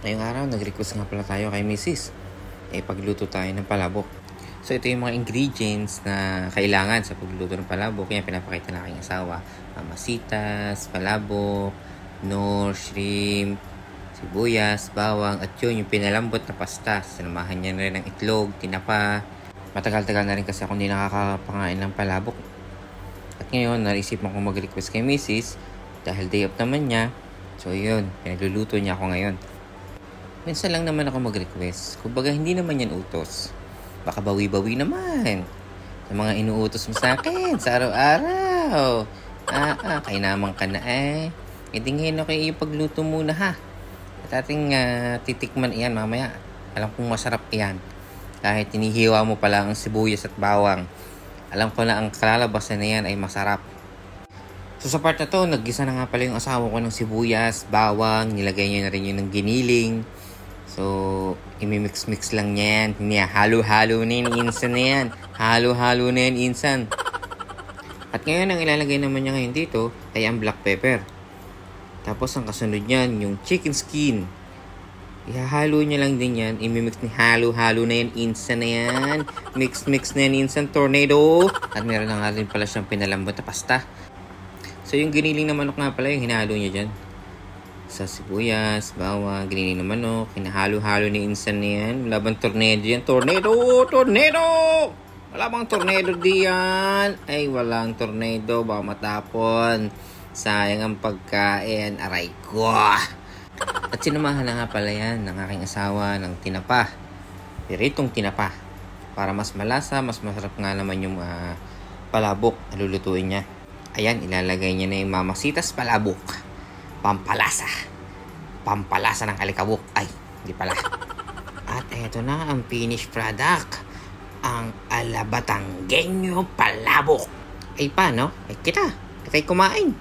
Ngayong araw, nag-request nga pala tayo kay Mrs. Pagluto tayo ng palabok. So, ito yung mga ingredients na kailangan sa pagluto ng palabok. Yan, pinapakita na aking asawa. Masitas, palabok, nor, shrimp, sibuyas, bawang, at yun, yung pinalambot na pasta. Sinamahan niya na rin ng itlog, tinapa. Matagal-tagal na rin kasi ako hindi nakakapangain ng palabok. At ngayon, naisipan kong mag-request kay Mrs. Dahil day off naman niya. So, yun, pinagluluto niya ako ngayon. Minsan lang naman ako mag-request. Kumbaga, hindi naman yan utos. Baka bawi-bawi naman. Sa mga inuutos mo sa akin, sa araw-araw. Kainaman ka na eh. Ngayon okay yung pagluto muna ha. At ating titikman yan mamaya. Alam kong masarap yan. Kahit tinihiwa mo pala ang sibuyas at bawang. Alam ko na ang kalalabasan na yan ay masarap. So sa part na to, naggisa na nga pala yung asawa ko ng sibuyas, bawang, nilagay niya na rin yun ng giniling. So, imimix-mix lang niya yan. Halo-halo na yan, insan na yan. Halo-halo na yan, insan. At ngayon, ang ilalagay naman niya ngayon dito ay ang black pepper. Tapos, ang kasunod niyan, yung chicken skin. Ihahalo niya lang din yan. Imimix ni halo-halo na yan, insan na yan. Mix-mix na yan, insan, tornado. At meron na nga rin pala siyang pinalambot na pasta. So, yung giniling na manok nga pala, yung hinalo niya dyan. Sa sibuyas, bawang, giniling na manok, hinahalo-halo ni insan na yan. Wala bang tornado yan? Tornado! Tornado! Wala bang tornado diyan? Ay, walang tornado. Baka matapon. Sayang ang pagkain. Aray ko! At sinamahan na nga pala yan ng aking asawa ng tinapa. Piritong tinapa. Para mas malasa, mas masarap nga naman yung palabok na lulutuin niya. Ayan, ilalagay niya na yung mamasitas palabok. Pampalasa. Pampalasa ng alikabok. Ay, hindi pala. At eto na ang finished product. Ang alabatanggenyo palabok. Ay paano? Ay kita. Kita'y kumain.